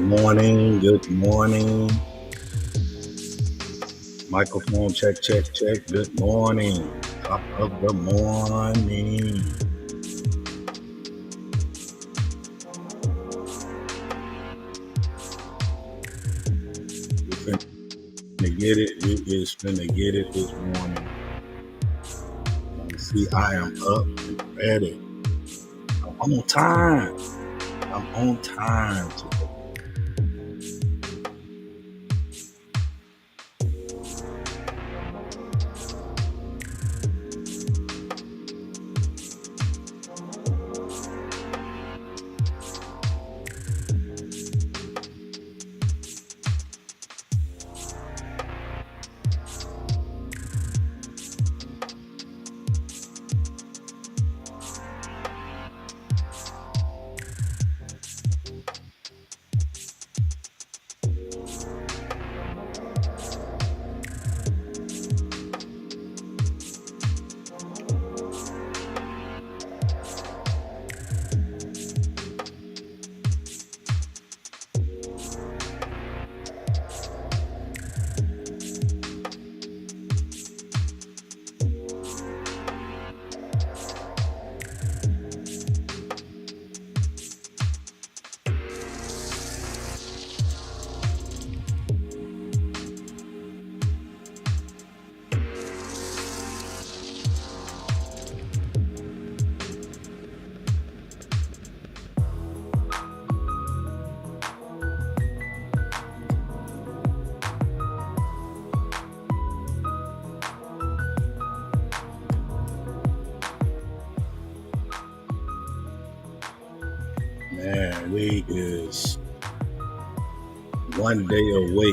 Good morning. Good morning. Microphone check, check, check. Good morning. Top of the morning. We finna get it. We is finna get it this morning. You see, I am up and ready. I'm on time. I'm on time today. Man, we is one day away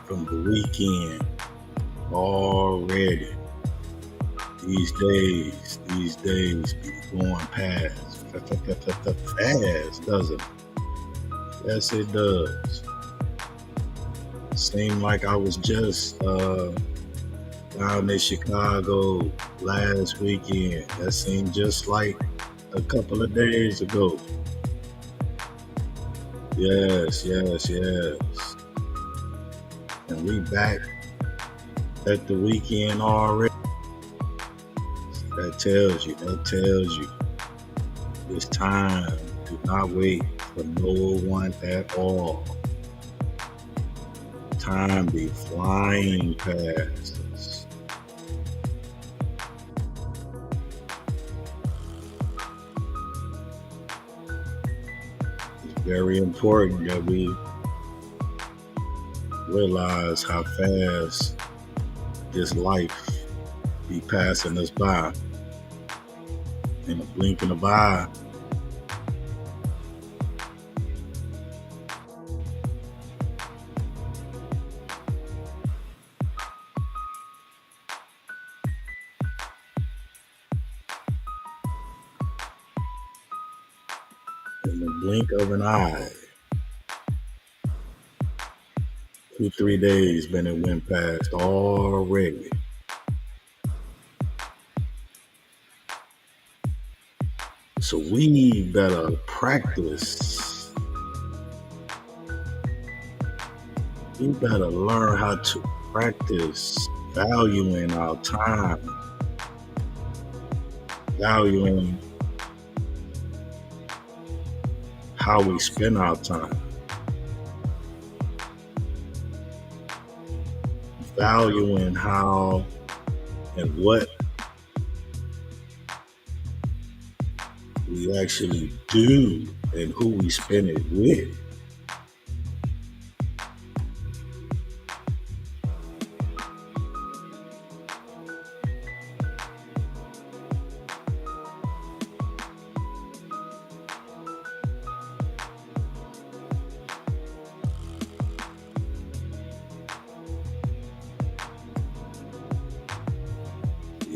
from the weekend already. These days be going past fast, doesn't it? Yes, it does. Seemed like I was just down in Chicago last weekend. That seemed just like a couple of days ago. Yes. And we back at the weekend already. That tells you it's time. Do not wait for no one at all. Time be flying past us. It's very important that we realize how fast this life be passing us by. In a blink of an eye. In the blink of an eye. 2-3 days been it went past already. So we better practice. We better learn how to practice valuing our time, valuing how we spend our time, valuing how and what we actually do and who we spend it with.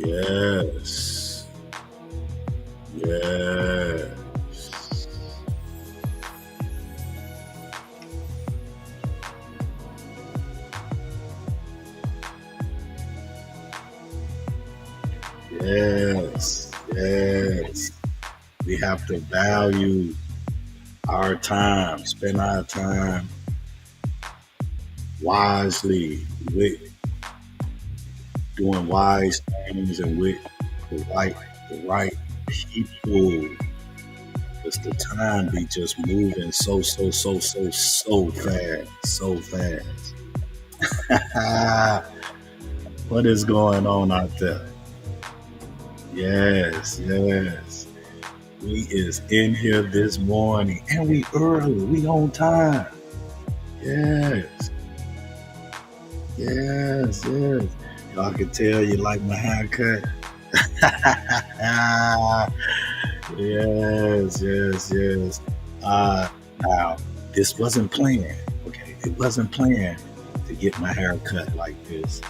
Yes. Yes. Yes. We have to value our time, spend our time wisely with doing wise things and with the right people. Because the time be just moving so fast, so fast. What is going on out there? Yes, yes. We is in here this morning and we early. We on time. Yes, yes. Y'all can tell you like my haircut. Yes. Now, this wasn't planned. Okay, it wasn't planned to get my hair cut like this.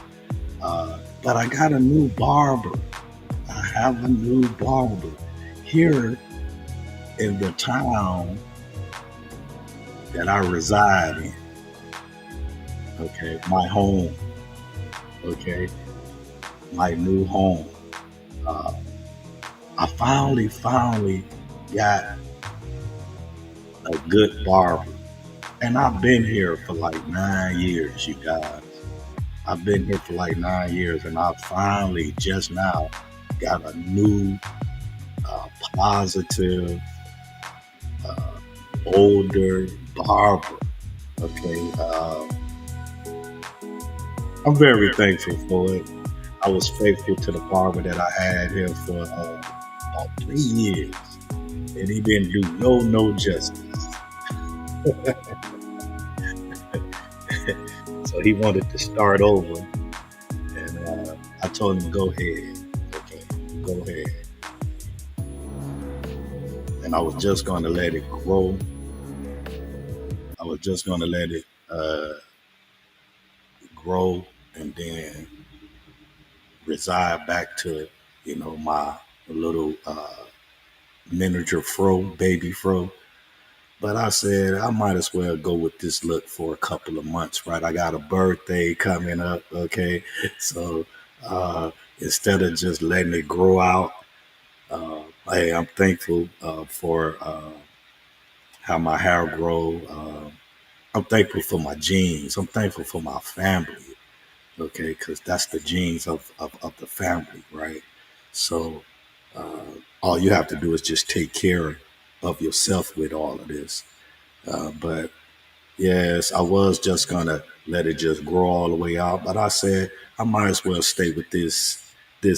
But I got a new barber. I have a new barber here in the town that I reside in. Okay, my home. Okay, my new home. Uh, I finally got a good barber. And I've been here for like 9 years, you guys. I've been here for like 9 years, and I finally just now got a new, positive, uh, older barber. Okay, I'm very thankful for it. I was faithful to the barber that I had here for about 3 years, and he didn't do no justice. So he wanted to start over, and I told him, "Go ahead, okay, go ahead." And I was just going to let it grow. I was just going to let it grow, and then reside back to my little miniature fro, baby fro. But I said I might as well go with this look for a couple of months, right? I got a birthday coming up, okay? So uh, instead of just letting it grow out, hey, I'm thankful for how my hair grow. I'm thankful for my genes. I'm thankful for my family, okay? Because that's the genes of the family, right? So uh, all you have to do is just take care of yourself with all of this. But yes, I was just gonna let it just grow all the way out, but I said I might as well stay with this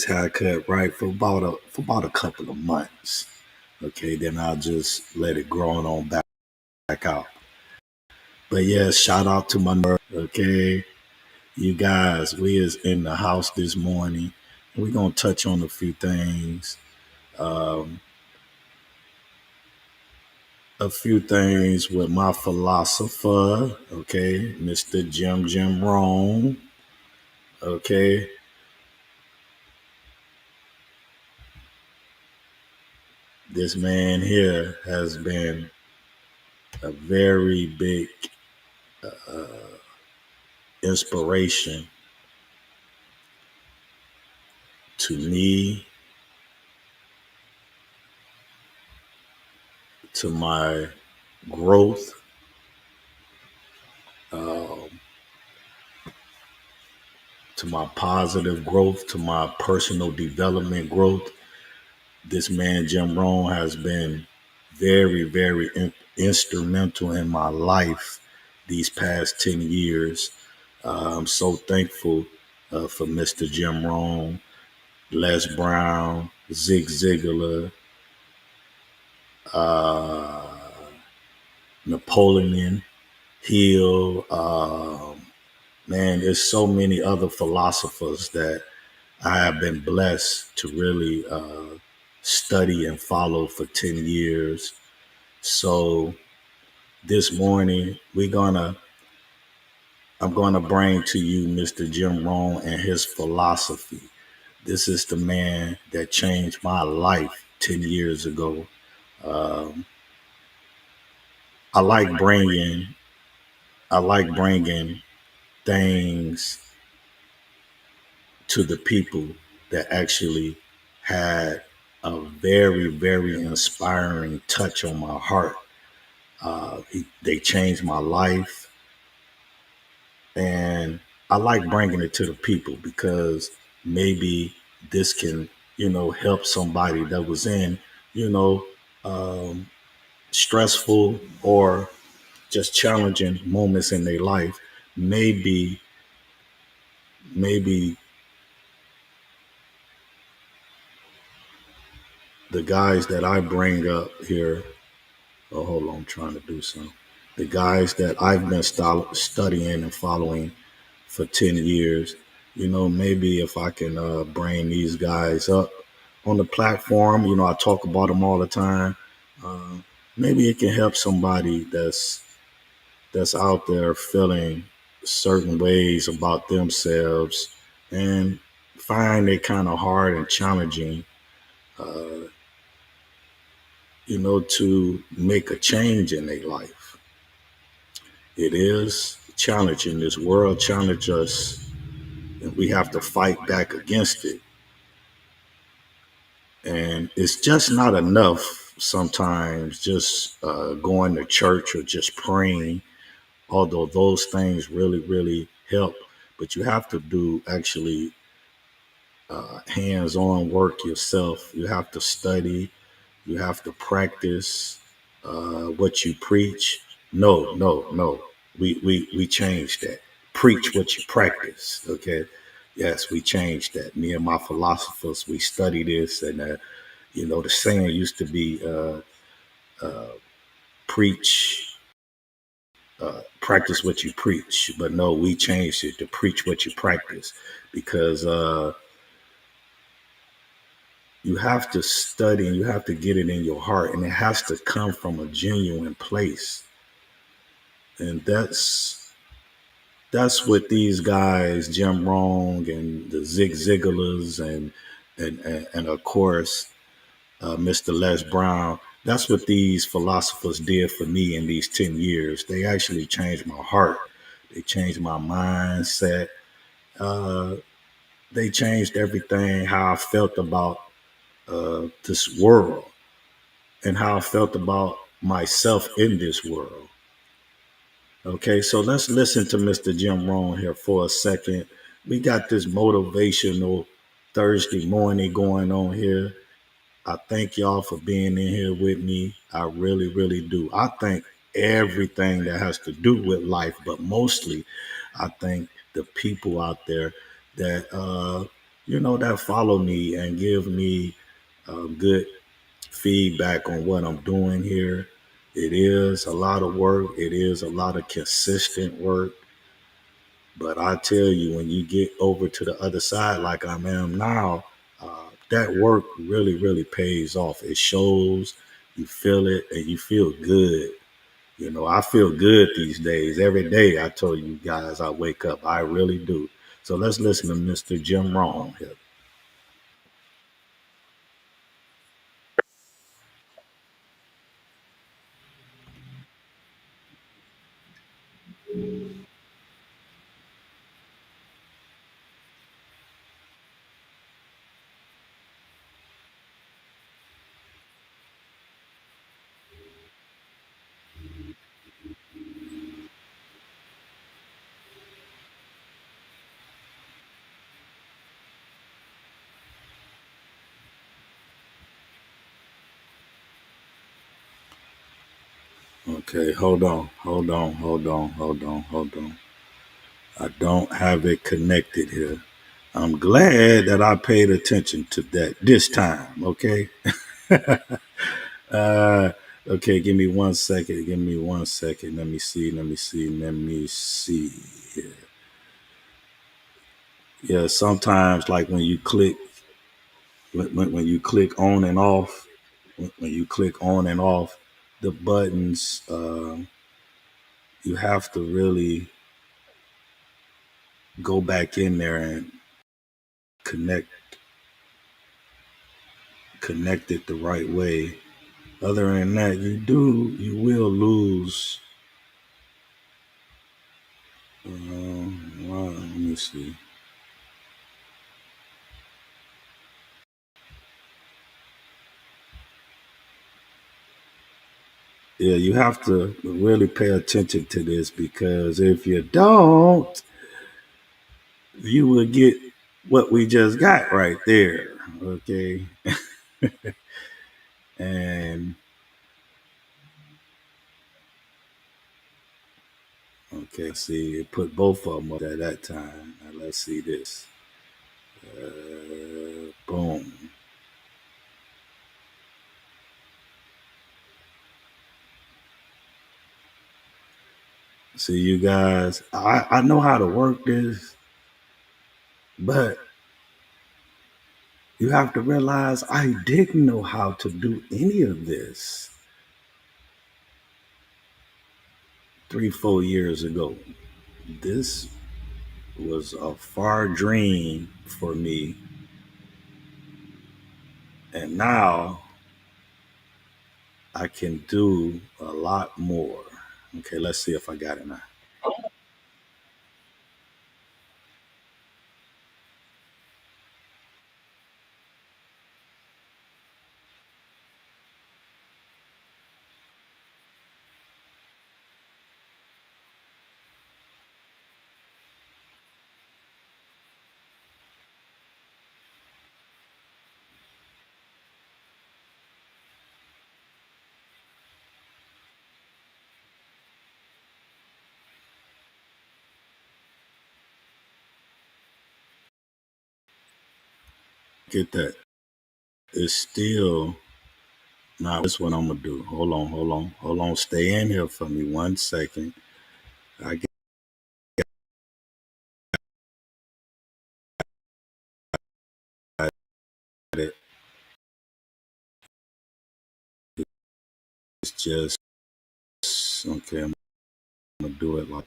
haircut right for about a couple of months. Okay, then I'll just let it grow on back out. But yes, shout out to my nerd. Okay, you guys, we is in the house this morning. We're gonna touch on a few things. Um, a few things with my philosopher. Okay, Mr. Jim Rohn. Okay, this man here has been a very big uh, inspiration to me, to my growth, um, to my positive growth, to my personal development growth. This man, Jim Rohn, has been very instrumental in my life these past 10 years. I'm so thankful for Mr. Jim Rohn, Les Brown, Zig Ziglar, uh, Napoleon Hill. Man, there's so many other philosophers that I have been blessed to really study and follow for 10 years. So this morning, I'm gonna bring to you Mr. Jim Rohn and his philosophy. This is the man that changed my life 10 years ago. Um, I like bringing I like bringing things to the people that actually had a very inspiring touch on my heart. They changed my life, and I like bringing it to the people because maybe this can, help somebody that was in, you know, um, stressful or just challenging moments in their life. Maybe, maybe the guys that I bring up here. Oh, hold on, I'm trying to do something. The guys that I've been studying and following for 10 years, maybe if I can bring these guys up on the platform, I talk about them all the time. Uh, Maybe it can help somebody that's out there feeling certain ways about themselves and find it kind of hard and challenging, uh, to make a change in their life. It is challenging. This world challenges us, and we have to fight back against it. And it's just not enough sometimes just going to church or just praying, although those things really, really help. But you have to do actually hands on work yourself. You have to study, you have to practice what you preach. No, no, no. We changed that. Preach what you practice. Okay. Yes, we changed that. Me and my philosophers, we study this, and the saying used to be uh, preach, practice what you preach. But no, we changed it to preach what you practice because you have to study and you have to get it in your heart, and it has to come from a genuine place. And that's what these guys, Jim Rong and the Zig Ziggler's and of course Mr. Les Brown. That's what these philosophers did for me in these 10 years. They actually changed my heart. They changed my mindset. Uh, they changed everything, how I felt about this world and how I felt about myself in this world. Okay, so let's listen to Mr. Jim Rohn here for a second. We got this motivational Thursday morning going on here. I thank y'all for being in here with me. I really, really do. I thank everything that has to do with life, but mostly I thank the people out there that that follow me and give me good feedback on what I'm doing here. It is a lot of work. It is a lot of consistent work. But I tell you, when you get over to the other side, like I am now, that work really, really pays off. It shows, you feel it, and you feel good. I feel good these days. Every day, I told you guys, I wake up. I really do. So let's listen to Mr. Jim Rohn here. Okay, hold on. I don't have it connected here. I'm glad that I paid attention to that this time. Okay. uh, okay. Give me 1 second. Give me 1 second. Let me see. Let me see. Let me see. Yeah. Sometimes, like when you click on and off, when you click on and off the buttons, you have to really go back in there and connect connect it the right way. Other than that, you will lose. Well, let me see. Yeah, you have to really pay attention to this because if you don't, you will get what we just got right there. Okay. And okay, see, it put both of them up at that time. Now let's see this. Boom. See, you guys, I know how to work this, but you have to realize I didn't know how to do any of this 3, 4 years ago. This was a far dream for me. And now I can do a lot more. Okay, let's see if I got it now. Get that. It's still now. This is what I'm gonna do. Hold on. Stay in here for me 1 second. I got it. It's just okay. I'm gonna do it like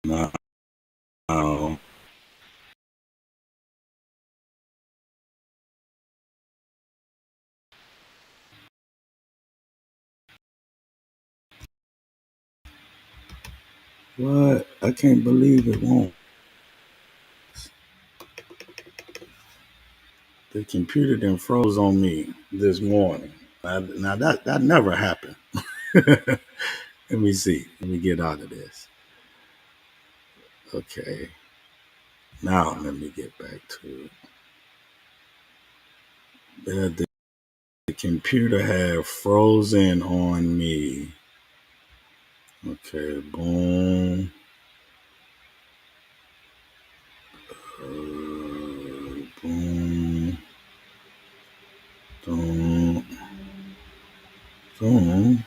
now. What? I can't believe it won't. The computer then froze on me this morning. Now that never happened. Let me see. Let me get out of this. Okay. Now let me get back to it. The computer had frozen on me. Okay, boom. Boom. Boom. Boom.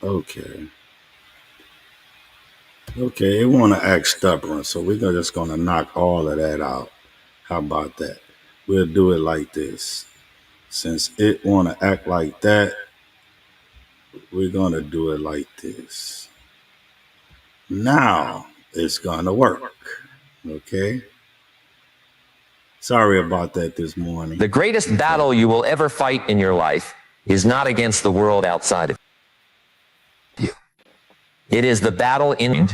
Okay. Okay, it want to act stubborn, so we're just gonna knock all of that out. How about that? We'll do it like this. Since it want to act like that, we're gonna do it like this. Now it's gonna work. Okay. Sorry about that this morning. The greatest battle you will ever fight in your life is not against the world outside of you. It is the battle in,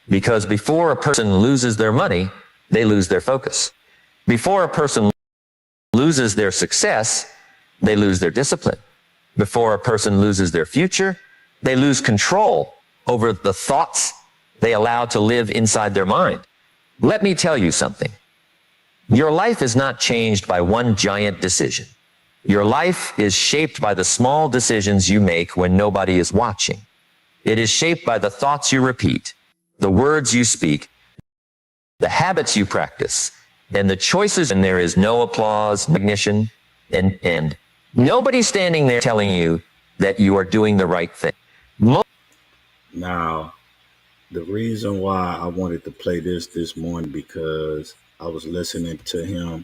because before a person loses their money, they lose their focus. Before a person loses their success, they lose their discipline. Before a person loses their future, they lose control over the thoughts they allow to live inside their mind. Let me tell you something. Your life is not changed by one giant decision. Your life is shaped by the small decisions you make when nobody is watching. It is shaped by the thoughts you repeat, the words you speak, the habits you practice, and the choices. And there is no applause, recognition, and nobody standing there telling you that you are doing the right thing. Now, The reason why I wanted to play this morning because I was listening to him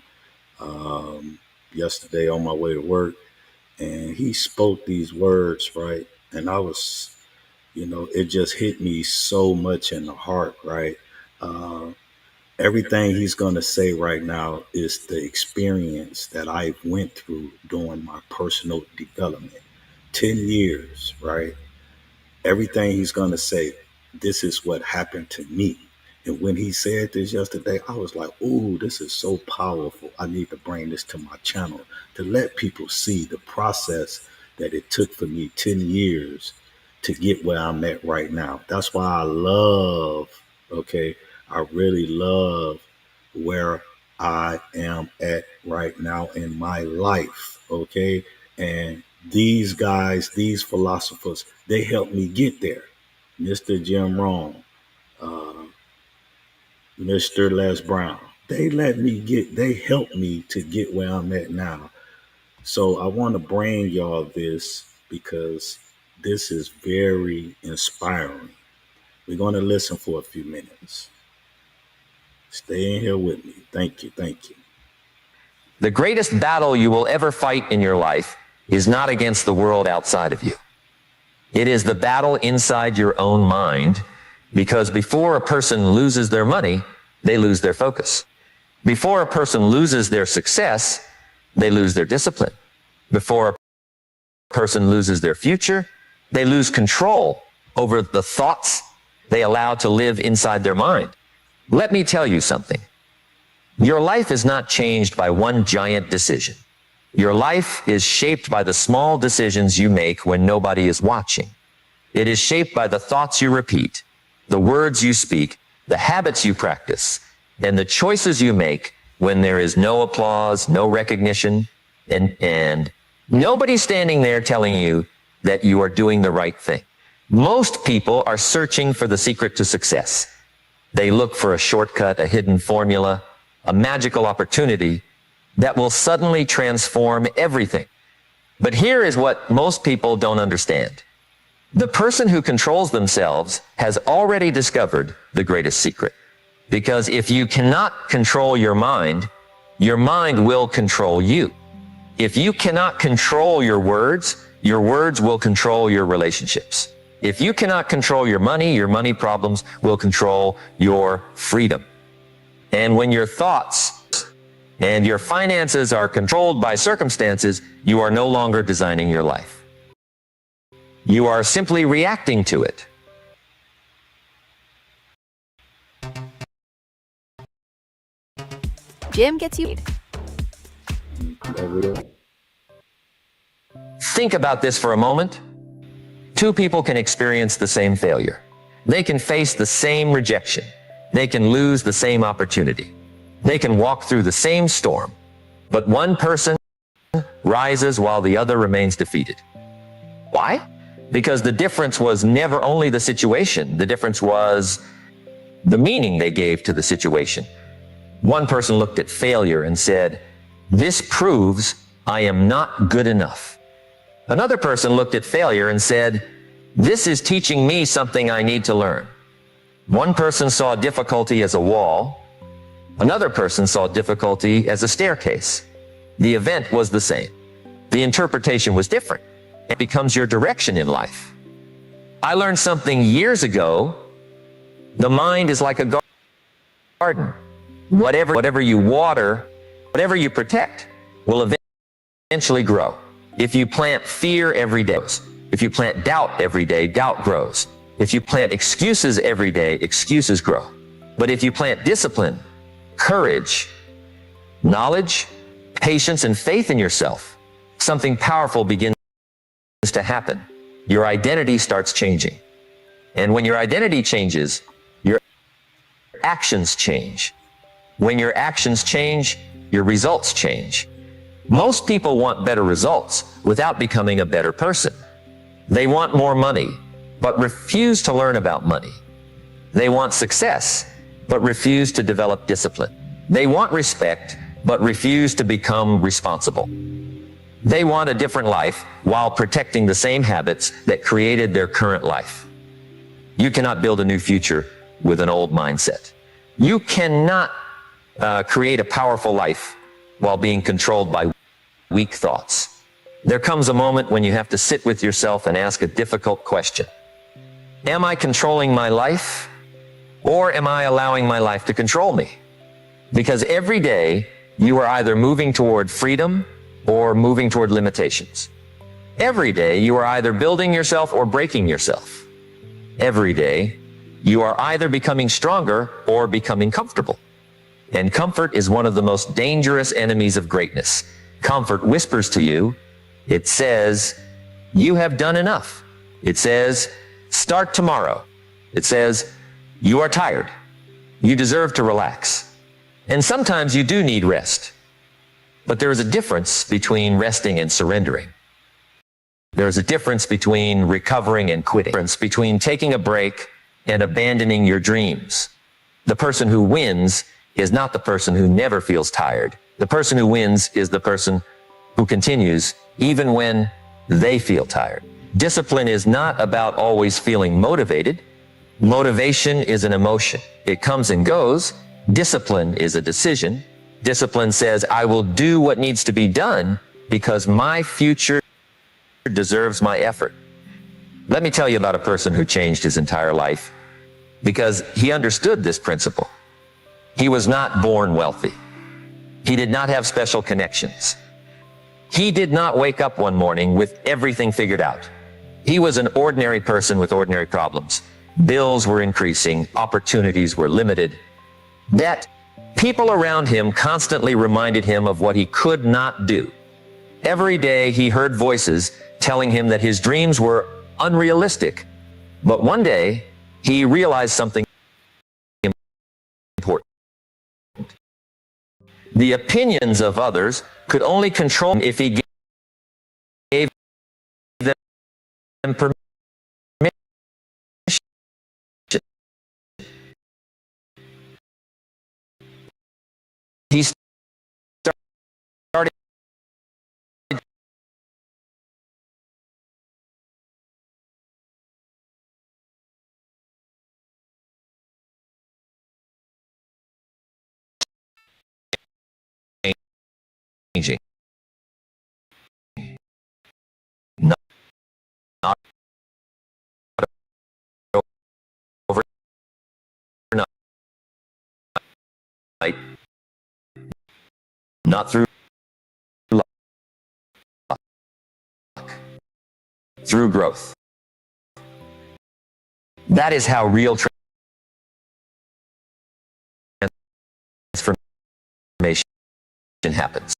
um, yesterday on my way to work, and he spoke these words, right? And I was, it just hit me so much in the heart, right? Uh, Everything he's going to say right now is the experience that I went through during my personal development. 10 years, right? Everything he's going to say, this is what happened to me. And when he said this yesterday, I was like, ooh, this is so powerful. I need to bring this to my channel to let people see the process that it took for me 10 years to get where I'm at right now. That's why okay, I really love where I am at right now in my life, okay? And these guys, these philosophers, they helped me get there. Mr. Jim Rohn, uh, Mr. Les Brown, they helped me to get where I'm at now. So I want to bring y'all this because this is very inspiring. We're going to listen for a few minutes. Stay in here with me. Thank you. Thank you. The greatest battle you will ever fight in your life is not against the world outside of you. It is the battle inside your own mind, because before a person loses their money, they lose their focus. Before a person loses their success, they lose their discipline. Before a person loses their future, they lose control over the thoughts they allow to live inside their mind. Let me tell you something. Your life is not changed by one giant decision. Your life is shaped by the small decisions you make when nobody is watching. It is shaped by the thoughts you repeat, the words you speak, the habits you practice, and the choices you make when there is no applause, no recognition, and nobody standing there telling you that you are doing the right thing. Most people are searching for the secret to success. They look for a shortcut, a hidden formula, a magical opportunity that will suddenly transform everything. But here is what most people don't understand. The person who controls themselves has already discovered the greatest secret. Because if you cannot control your mind will control you. If you cannot control your words will control your relationships. If you cannot control your money problems will control your freedom. And when your thoughts and your finances are controlled by circumstances, you are no longer designing your life. You are simply reacting to it. Jim gets you. Think about this for a moment. Two people can experience the same failure. They can face the same rejection. They can lose the same opportunity. They can walk through the same storm. But one person rises while the other remains defeated. Why? Because the difference was never only the situation. The difference was the meaning they gave to the situation. One person looked at failure and said, "This proves I am not good enough." Another person looked at failure and said, "This is teaching me something I need to learn." One person saw difficulty as a wall. Another person saw difficulty as a staircase. The event was the same. The interpretation was different. It becomes your direction in life. I learned something years ago. The mind is like a garden. Whatever you water, whatever you protect, will eventually grow. If you plant fear every day, if you plant doubt every day, doubt grows. If you plant excuses every day, excuses grow. But if you plant discipline, courage, knowledge, patience, and faith in yourself, something powerful begins to happen. Your identity starts changing. And when your identity changes, your actions change. When your actions change, your results change. Most people want better results without becoming a better person. They want more money, but refuse to learn about money. They want success, but refuse to develop discipline. They want respect, but refuse to become responsible. They want a different life while protecting the same habits that created their current life. You cannot build a new future with an old mindset. You cannot create a powerful life while being controlled by weak thoughts. There comes a moment when you have to sit with yourself and ask a difficult question. Am I controlling my life, or am I allowing my life to control me? Because every day you are either moving toward freedom or moving toward limitations. Every day you are either building yourself or breaking yourself. Every day you are either becoming stronger or becoming comfortable. And comfort is one of the most dangerous enemies of greatness. Comfort whispers to you, it says, you have done enough. It says, start tomorrow. It says, you are tired. You deserve to relax. And sometimes you do need rest. But there is a difference between resting and surrendering. There is a difference between recovering and quitting. Difference between taking a break and abandoning your dreams. The person who wins is not the person who never feels tired. The person who wins is the person who continues even when they feel tired. Discipline is not about always feeling motivated. Motivation is an emotion. It comes and goes. Discipline is a decision. Discipline says, I will do what needs to be done because my future deserves my effort. Let me tell you about a person who changed his entire life because he understood this principle. He was not born wealthy. He did not have special connections. He did not wake up one morning with everything figured out. He was an ordinary person with ordinary problems. Bills were increasing, opportunities were limited. That people around him constantly reminded him of what he could not do. Every day he heard voices telling him that his dreams were unrealistic. But one day he realized something important. The opinions of others could only control him if he gave them permission. He started changing. Not, not overnight, not through luck, through growth. That is how real transformation happens.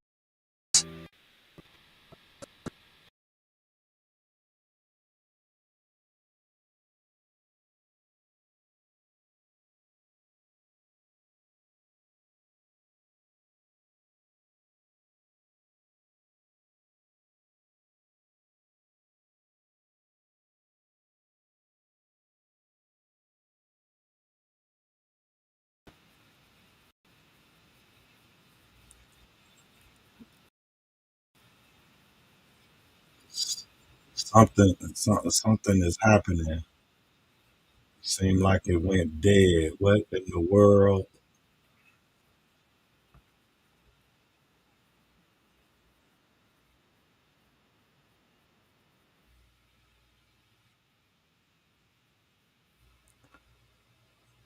Something is happening. Seemed like it went dead. What in the world?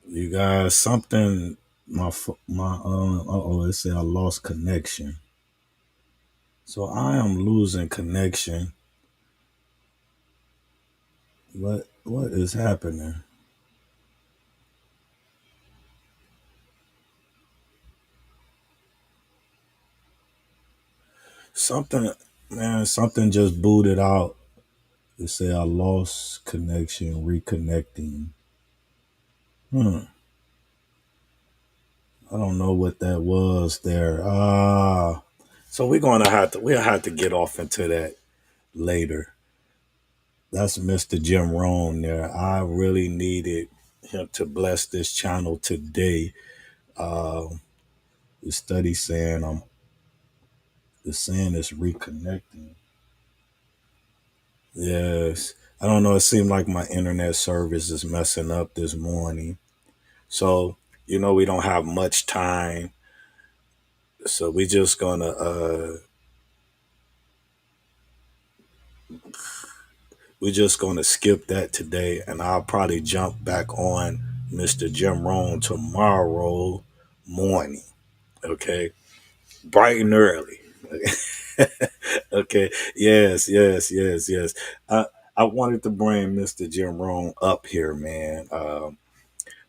You guys, something. It said I lost connection. So I am losing connection. What is happening? Something, man. Something just booted out. It said I lost connection. Reconnecting. Hmm. I don't know what that was there. So we'll have to get off into that later. That's Mr. Jim Rohn there. I really needed him to bless this channel today. Uh, the study saying the saying is reconnecting. Yes. I don't know. It seemed like my internet service is messing up this morning. So, we don't have much time. So we're just gonna skip that today, and I'll probably jump back on Mr. Jim Rohn tomorrow morning. Okay, bright and early. Okay. Yes, yes, yes, yes. I wanted to bring Mr. Jim Rohn up here, man.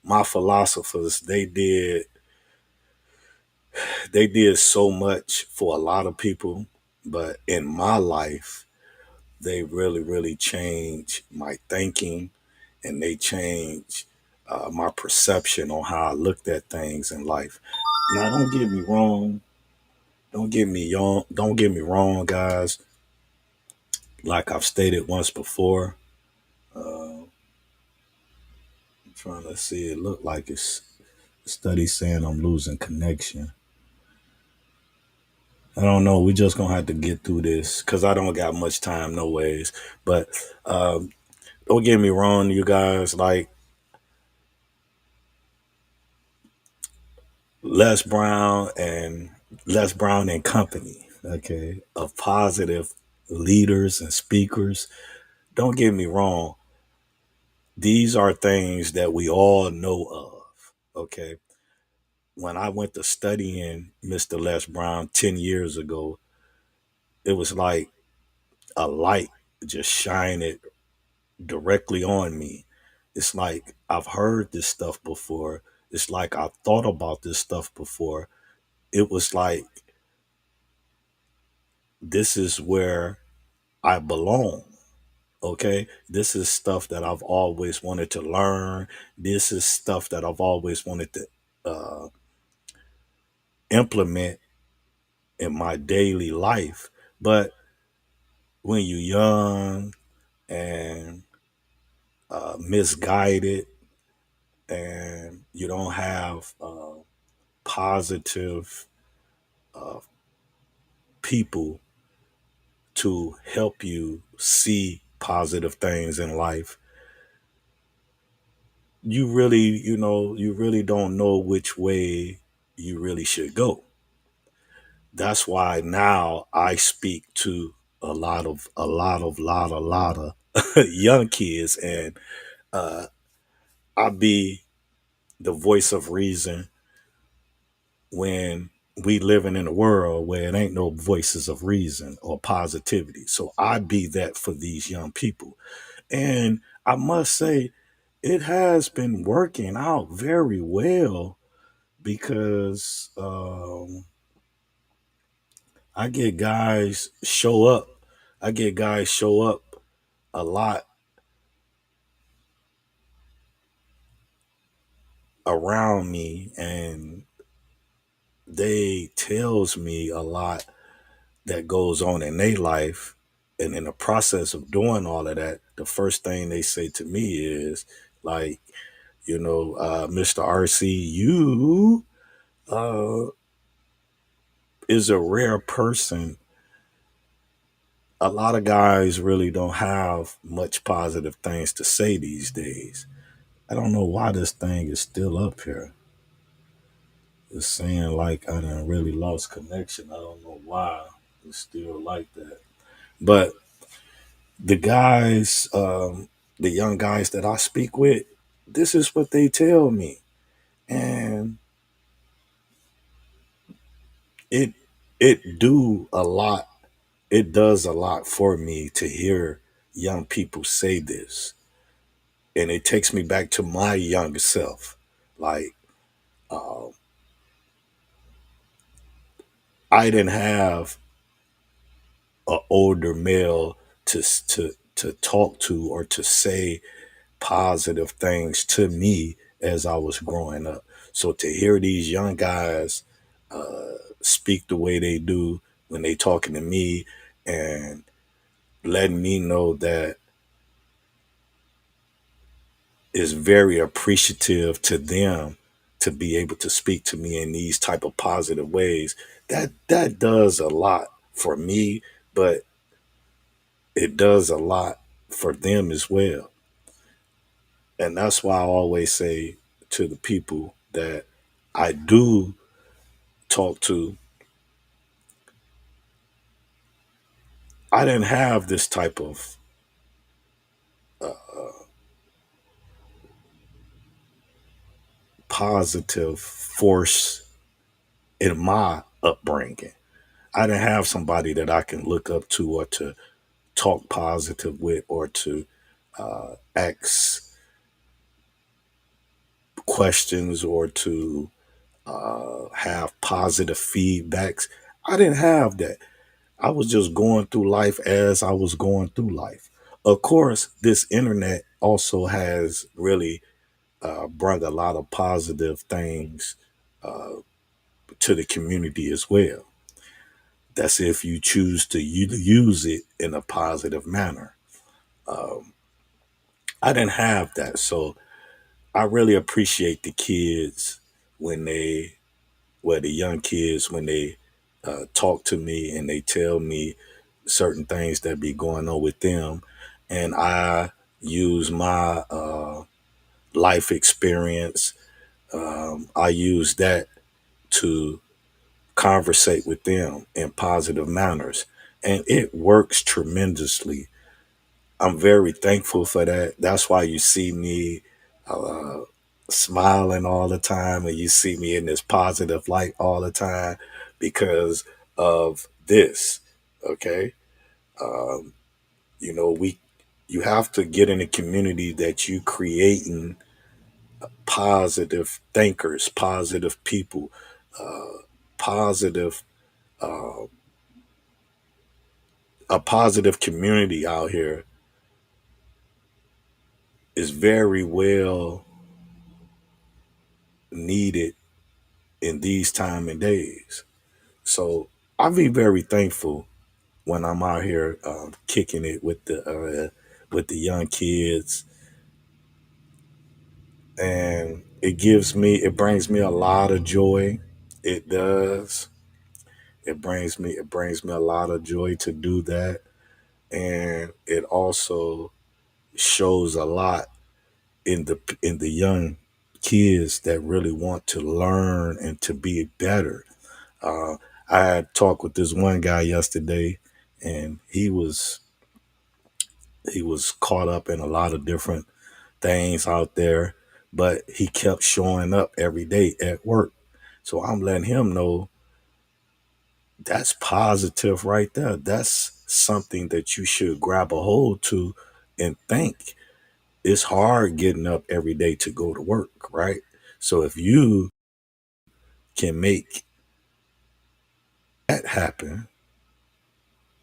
My philosophers, they did so much for a lot of people, but in my life, they really, really changed my thinking, and they changed my perception on how I looked at things in life. Now, don't get me wrong. Don't get me wrong, guys. Like I've stated once before, I'm trying to see. It look like it's study saying I'm losing connection. I don't know. We just gonna have to get through this because I don't got much time, no ways. But um, don't get me wrong, you guys. Like Les Brown and Les Brown and Company, okay, of positive leaders and speakers. Don't get me wrong. These are things that we all know of. Okay. When I went to studying Mr. Les Brown 10 years ago, it was like a light just shining directly on me. It's like I've heard this stuff before. It's like I've thought about this stuff before. It was like this is where I belong. Okay. This is stuff that I've always wanted to learn. This is stuff that I've always wanted to uh, implement in my daily life. But when you're young and misguided and you don't have positive uh, people to help you see positive things in life, you really don't know which way you really should go. That's why now I speak to a lot of young kids, and I be the voice of reason when we living in a world where it ain't no voices of reason or positivity. So I be that for these young people. And I must say, it has been working out very well because I get guys show up. I get guys show up a lot around me, and they tells me a lot that goes on in their life. And in the process of doing all of that, the first thing they say to me is like, Mr. RC, you uh, is a rare person. A lot of guys really don't have much positive things to say these days. I don't know why this thing is still up here. It's saying like I done really lost connection. I don't know why it's still like that. But the guys, the young guys that I speak with, this is what they tell me. And it it do a lot. It does a lot for me to hear young people say this. And it takes me back to my younger self. Like uh, I didn't have an older male to talk to or to say positive things to me as I was growing up. So to hear these young guys speak the way they do when they talking to me and letting me know that it's very appreciative to them to be able to speak to me in these type of positive ways, that does a lot for me, but it does a lot for them as well. And that's why I always say to the people that I do talk to, I didn't have this type of positive force in my upbringing. I didn't have somebody that I can look up to or to talk positive with or to ask questions or to have positive feedbacks. I didn't have that. I was just going through life as I was going through life. Of course, this internet also has really brought a lot of positive things to the community as well. That's if you choose to use it in a positive manner. I didn't have that. So I really appreciate the kids when they, well, the young kids, when they talk to me and they tell me certain things that be going on with them. And I use my life experience, I use that to conversate with them in positive manners. And it works tremendously. I'm very thankful for that. That's why you see me uh, smiling all the time and you see me in this positive light all the time because of this. Okay. Um, we you have to get in a community that you creating positive thinkers, positive people, positive a positive community out here is very well needed in these time and days. So I be very thankful when I'm out here kicking it with the young kids, and it brings me a lot of joy. It does. It brings me a lot of joy to do that, and it also shows a lot in the young kids that really want to learn and to be better. Uh, I had talked with this one guy yesterday, and he was caught up in a lot of different things out there, but he kept showing up every day at work. So I'm letting him know that's positive right there. That's something that you should grab a hold to and think. It's hard getting up every day to go to work, right? So if you can make that happen,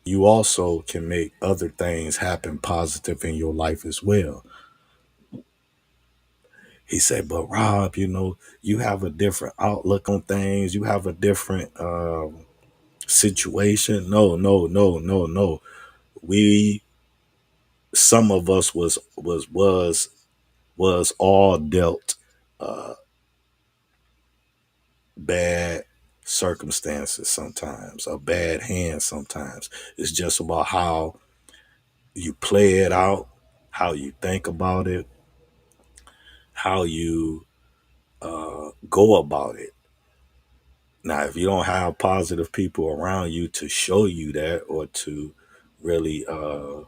you also can make other things happen positive in your life as well. He said, but Rob, you have a different outlook on things. You have a different situation. No, no, no, no, no. We, some of us was all dealt bad circumstances sometimes, a bad hand sometimes. It's just about how you play it out, how you think about it, how you go about it. Now, if you don't have positive people around you to show you that or to really, hold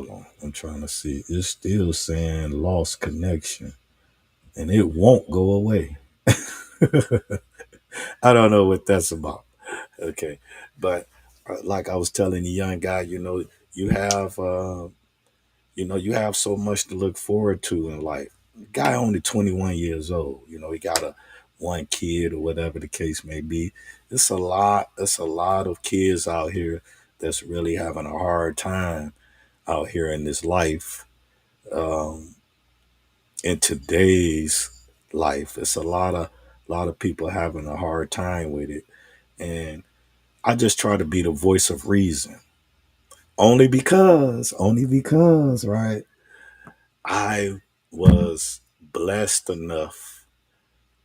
on, I'm trying to see. It's still saying lost connection and it won't go away. I don't know what that's about. Okay. But like I was telling the young guy, you have, you have so much to look forward to in life. Guy only 21 years old. He got a one kid or whatever the case may be. It's a lot. It's a lot of kids out here that's really having a hard time out here in this life. Um, in today's life, it's a lot of people having a hard time with it, and I just try to be the voice of reason. Only because, right? I was blessed enough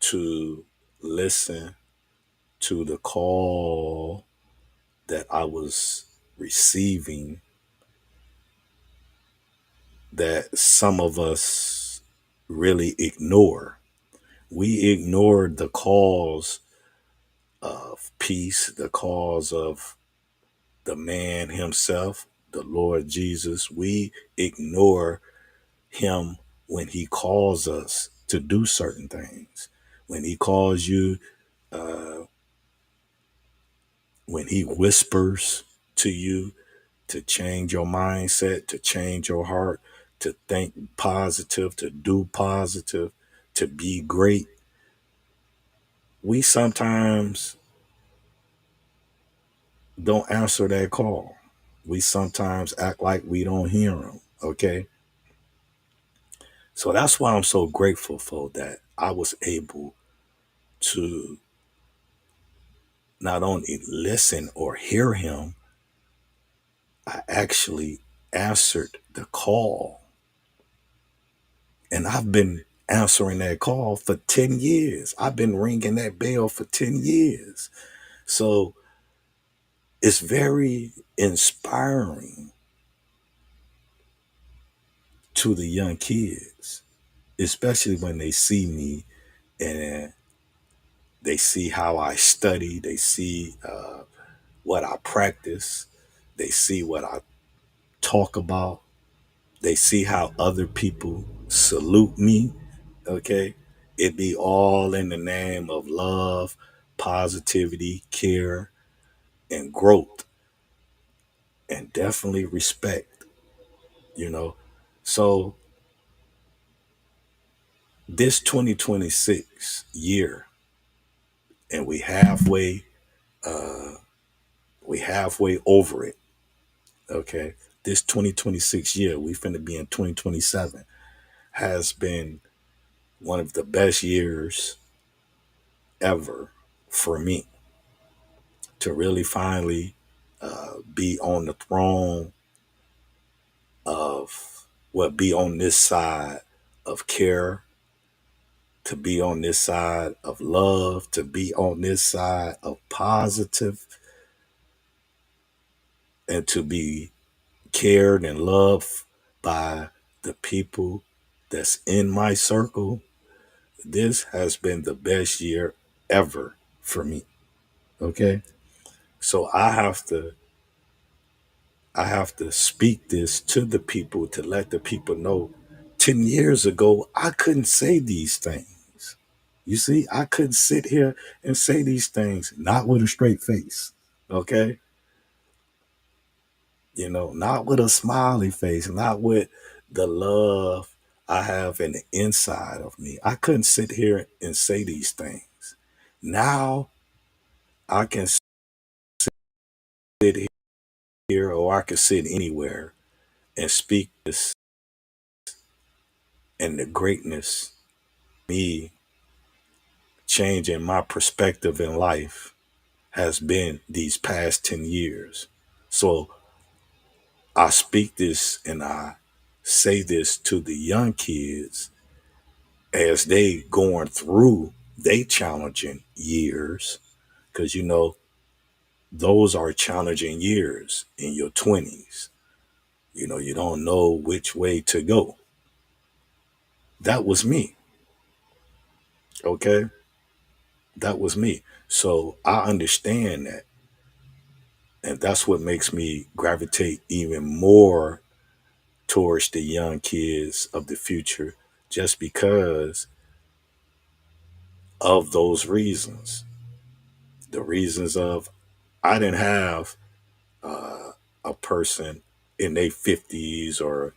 to listen to the call that I was. receiving that some of us really ignore. We ignore the cause of peace, the cause of the man himself, the Lord Jesus. We ignore him when he calls us to do certain things. When he calls you, uh, when he whispers to you to change your mindset, to change your heart, to think positive, to do positive, to be great, we sometimes don't answer that call. We sometimes act like we don't hear him. Okay. So that's why I'm so grateful for that. I was able to not only listen or hear him, I actually answered the call. And I've been answering that call for 10 years. I've been ringing that bell for 10 years. So it's very inspiring to the young kids, especially when they see me and they see how I study, they see what I practice, they see what I talk about, they see how other people salute me. Okay. It be all in the name of love, positivity, care, and growth, and definitely respect, you know. So this 2026 year, and we halfway over it. Okay. This 2026 year, we finna be in 2027, has been one of the best years ever for me to really finally be on the throne of be on this side of care, to be on this side of love, to be on this side of positive, and to be cared and loved by the people that's in my circle. This has been the best year ever for me. Okay. So I have to speak this to the people, to let the people know 10 years ago, I couldn't say these things. You see, I couldn't sit here and say these things, not with a straight face. Okay. Not with a smiley face, not with the love I have in the inside of me. I couldn't sit here and say these things. Now I can sit here, or I can sit anywhere and speak this, and the greatness, me changing my perspective in life, has been these past 10 years. So I speak this and I say this to the young kids as they going through they challenging years, because those are challenging years in your 20s. You don't know which way to go. That was me. Okay. That was me. So I understand that. And that's what makes me gravitate even more towards the young kids of the future, just because of those reasons. The reasons of, I didn't have a person in their 50s or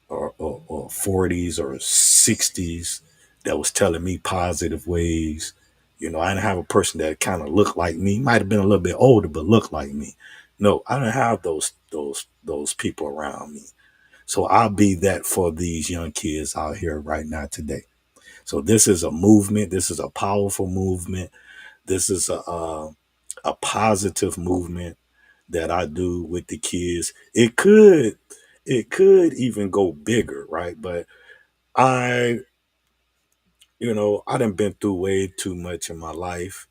40s or 60s that was telling me positive ways. I didn't have a person that kind of looked like me, might have been a little bit older, but looked like me. No, I didn't have those people around me. So I'll be that for these young kids out here right now today. So this is a movement. This is a powerful movement. This is a positive movement that I do with the kids. It could even go bigger, right? But I, I done been through way too much in my life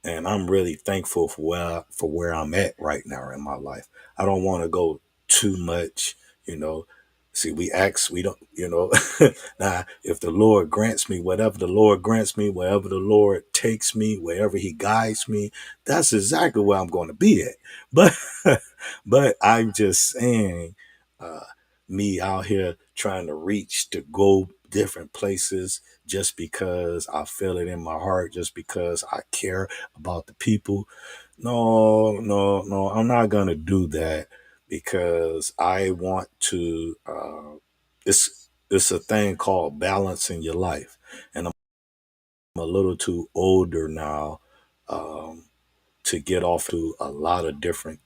and I'm really thankful for where I'm at right now in my life. I don't want to go too much, you know. See, we don't, now, if the Lord grants me whatever the Lord grants me, wherever the Lord takes me, wherever He guides me, that's exactly where I'm going to be at. But, but I'm just saying, uh, me out here trying to reach to go different places just because I feel it in my heart, just because I care about the people. No, no, no, I'm not going to do that because I want to. It's a thing called balance in your life, and I'm a little too older now to get off to a lot of different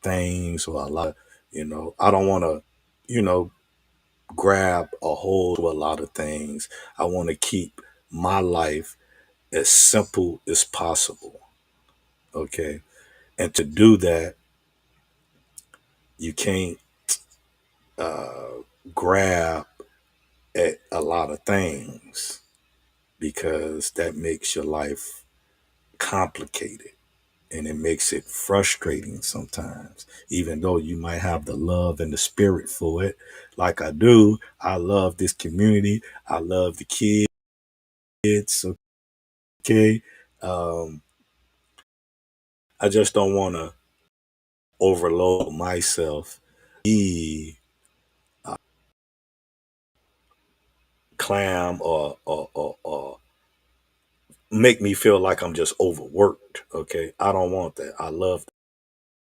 things or a lot. I don't want to, you know, grab a hold to a lot of things. I want to keep my life as simple as possible. Okay, and to do that, you can't grab at a lot of things because that makes your life complicated and it makes it frustrating sometimes. Even though you might have the love and the spirit for it, like I do, I love this community, I love the kids. Okay, um, I just don't want to overload myself, be clam or make me feel like I'm just overworked. Okay. I don't want that. I love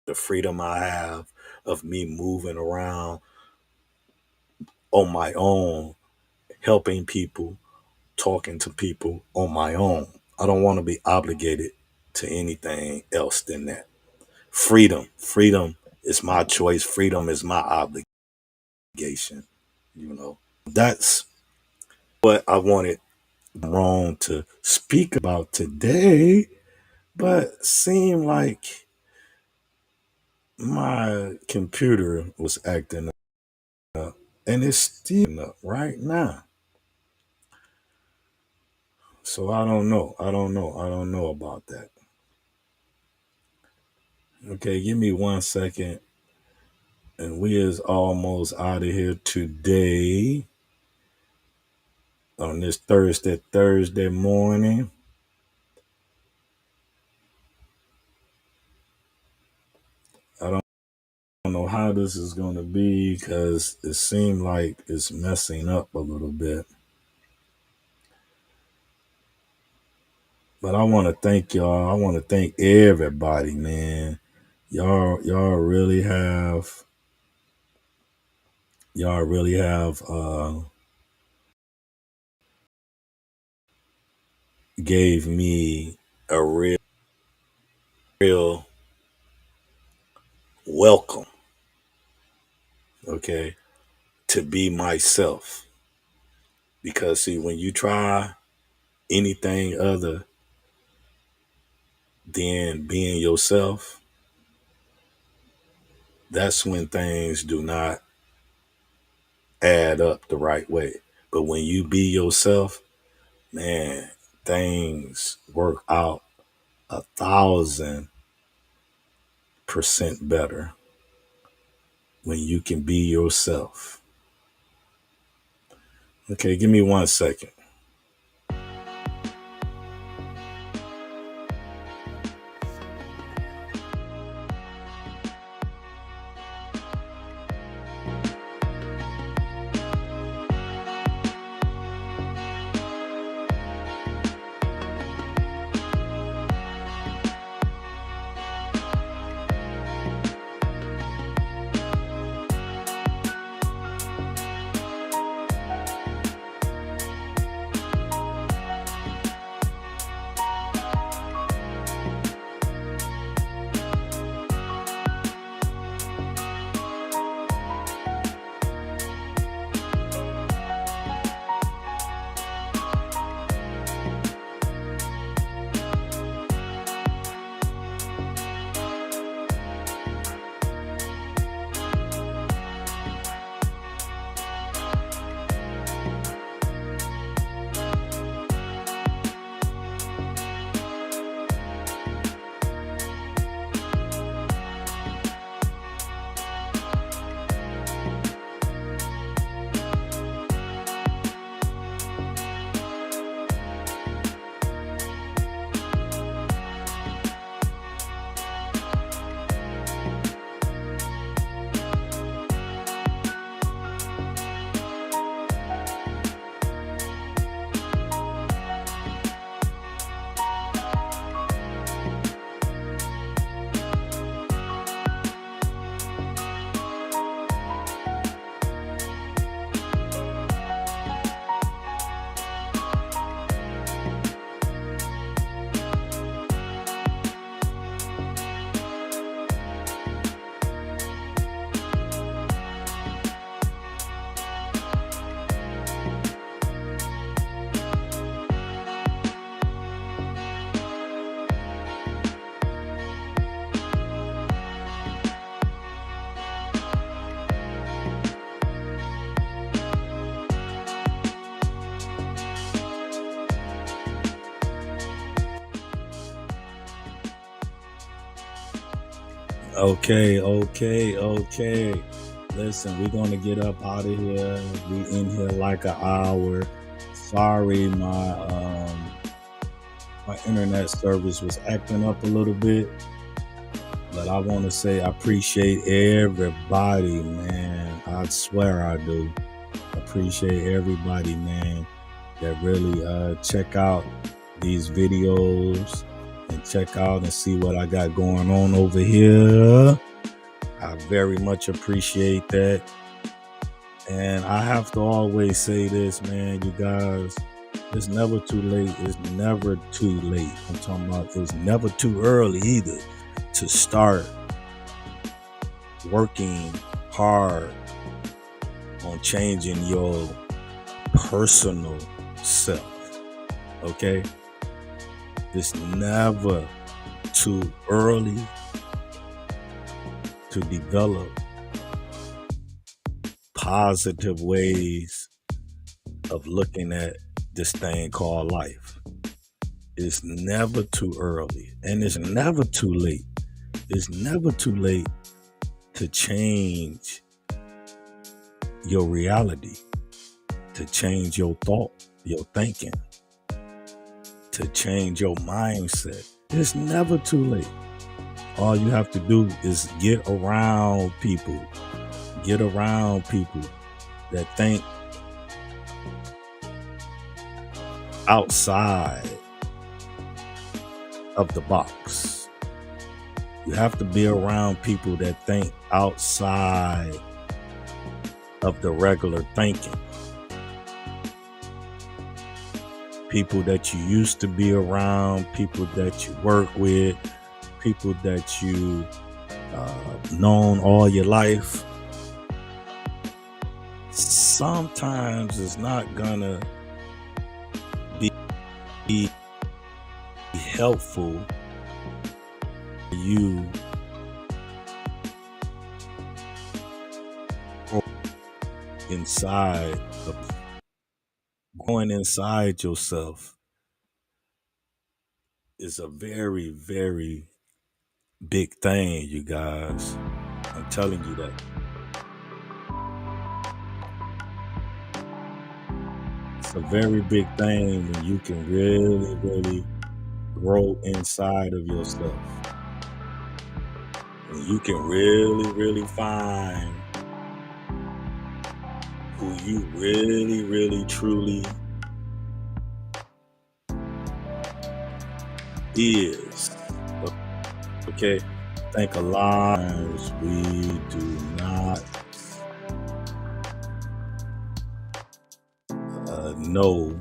the freedom I have of me moving around on my own, helping people, talking to people on my own. I don't want to be obligated to anything else than that. Freedom is my choice. Freedom is my obligation. That's what I wanted wrong to speak about today, but seemed like my computer was acting up, and it's still up right now. So I don't know. I don't know about that. Okay, give me 1 second, and we is almost out of here today on this Thursday morning. I don't know how this is going to be because it seemed like it's messing up a little bit. But I want to thank y'all. I want to thank everybody, man. Y'all really have gave me a real welcome, okay, to be myself. Because see, when you try anything other than being yourself, that's when things do not add up the right way. But when you be yourself, man, things work out 1,000% better when you can be yourself. Okay, give me 1 second. Okay. Listen, we're gonna get up out of here. We in here like an hour. Sorry, my internet service was acting up a little bit, but I want to say I appreciate everybody, man. I swear I do. Appreciate everybody, man, that really check out these videos and check out and see what I got going on over here. I very much appreciate that. And I have to always say this, man, you guys, it's never too late. It's never too late. I'm talking about it's never too early either to start working hard on changing your personal self. Okay? It's never too early to develop positive ways of looking at this thing called life. It's never too early, and it's never too late. It's never too late to change your reality, to change your thought, your thinking, to change your mindset. It's never too late. All you have to do is get around people that think outside of the box. You have to be around people that think outside of the regular thinking. People that you used to be around, people that you work with, people that you known all your life. Sometimes it's not gonna be helpful for you inside the going inside yourself is a very, very big thing, you guys. I'm telling you that. It's a very big thing when you can really, really grow inside of yourself. When you can really, really find who you really, really, truly is. Okay? I think a lot of times we do not know.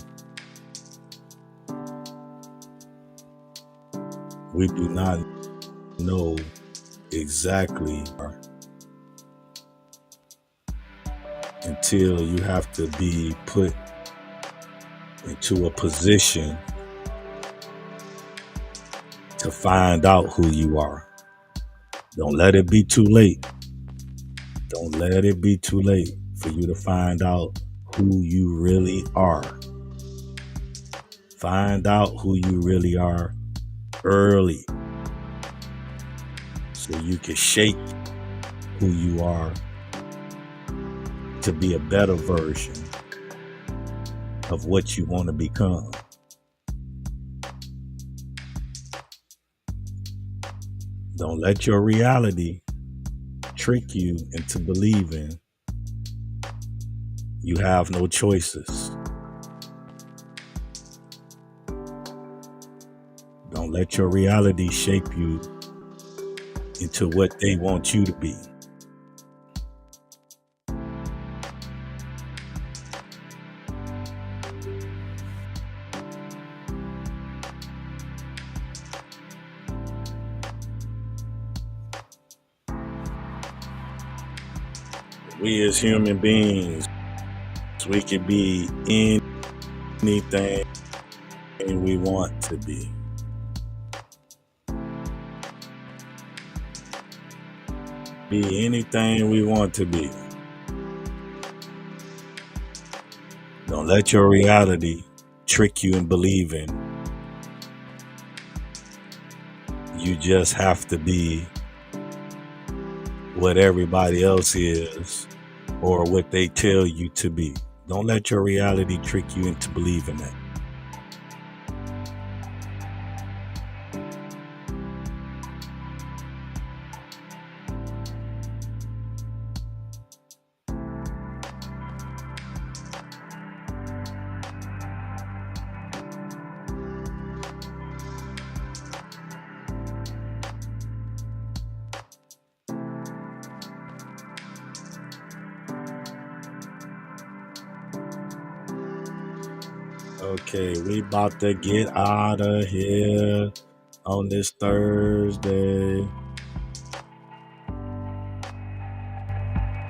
We do not know exactly until you have to be put into a position to find out who you are. Don't let it be too late. Don't let it be too late for you to find out who you really are. Find out who you really are early so you can shape who you are to be a better version of what you want to become. Don't let your reality trick you into believing you have no choices. Don't let your reality shape you into what they want you to be. We as human beings, we can be anything we want to be. Be anything we want to be. Don't let your reality trick you in believing you just have to be what everybody else is or what they tell you to be. Don't let your reality trick you into believing that. Okay, we about to get out of here on this Thursday.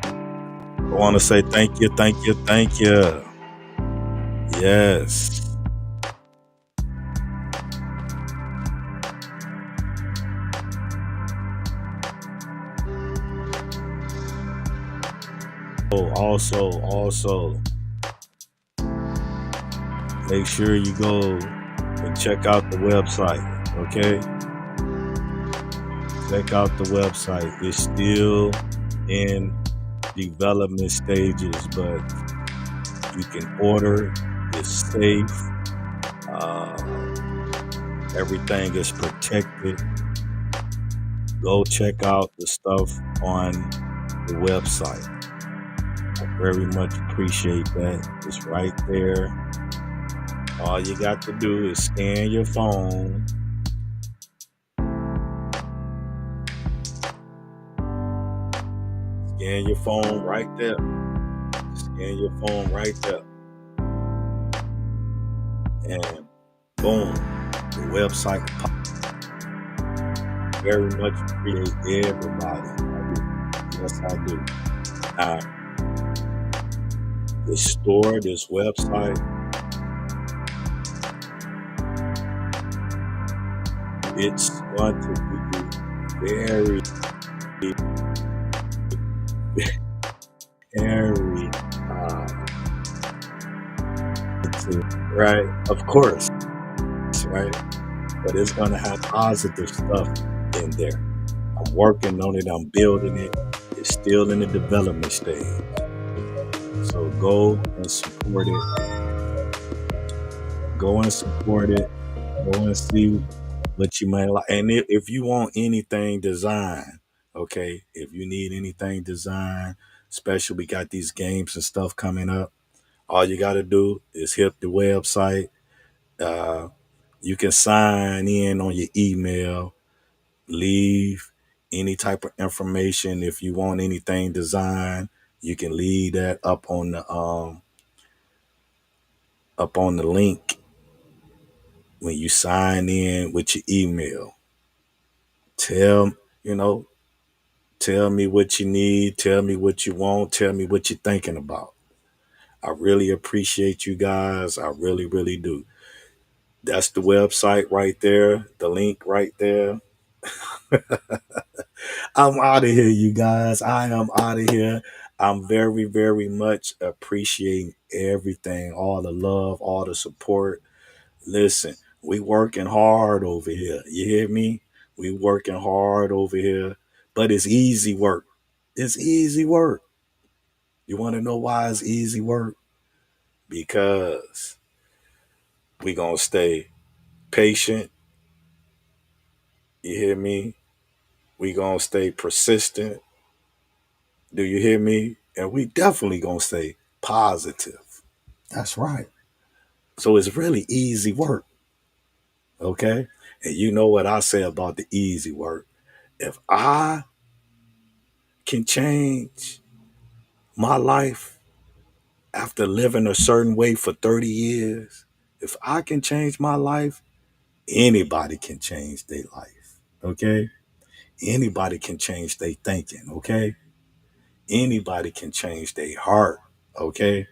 I want to say thank you, thank you, thank you. Yes. Oh, also, make sure you go and check out the website. Okay, check out the website. It's still in development stages, but you can order. It's safe. Everything is protected. Go check out the stuff on the website. I very much appreciate that. It's right there. All you got to do is scan your phone. Scan your phone right there. Scan your phone right there. And boom, the website. Very much appreciate everybody. I do. Yes, I do. Now, this store, this website, it's going to be very, very, right? Of course, right? But it's going to have positive stuff in there. I'm working on it. I'm building it. It's still in the development stage. So go and support it. Go and support it. Go and see what you may like. And if you want anything designed, okay, if you need anything designed, especially we got these games and stuff coming up, all you got to do is hit the website. Uh, you can sign in on your email, leave any type of information. If you want anything designed, you can leave that up on the link when you sign in with your email. Tell you know Tell me what you need. Tell me what you want. Tell me what you're thinking about. I really appreciate you guys. I really, really do. That's the website right there. The link right there. I'm out of here, you guys. I am out of here. I'm very, very much appreciating everything, all the love, all the support. Listen, we working hard over here. You hear me? We working hard over here, but it's easy work. It's easy work. You want to know why it's easy work? Because we going to stay patient. You hear me? We going to stay persistent. Do you hear me? And we definitely going to stay positive. That's right. So it's really easy work. Okay? And you know what I say about the easy work. If I can change my life after living a certain way for 30 years, if I can change my life, anybody can change their life. Okay? Anybody can change their thinking. Okay? Anybody can change their heart. Okay?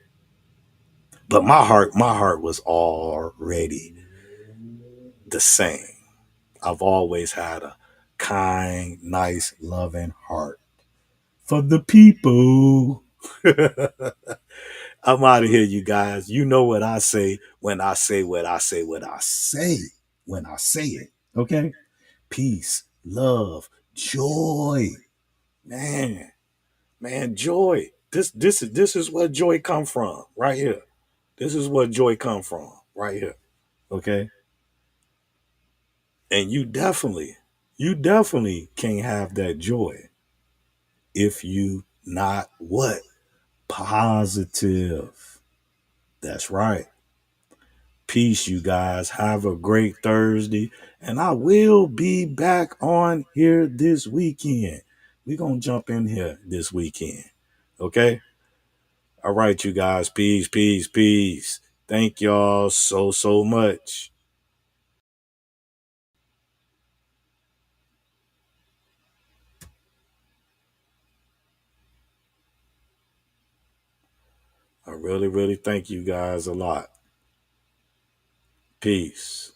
But my heart was already the same. I've always had a kind, nice, loving heart for the people. I'm out of here, you guys. You know what I say when I say what I say, what I say when I say it. Okay? Peace, love, joy. Man, man, joy. This is where joy come from, right here. This is where joy come from, right here. Okay. And you definitely can't have that joy if you not what? Positive. That's right. Peace, you guys. Have a great Thursday. And I will be back on here this weekend. We're going to jump in here this weekend. Okay? All right, you guys. Peace, peace, peace. Thank y'all so much. I really thank you guys a lot. Peace.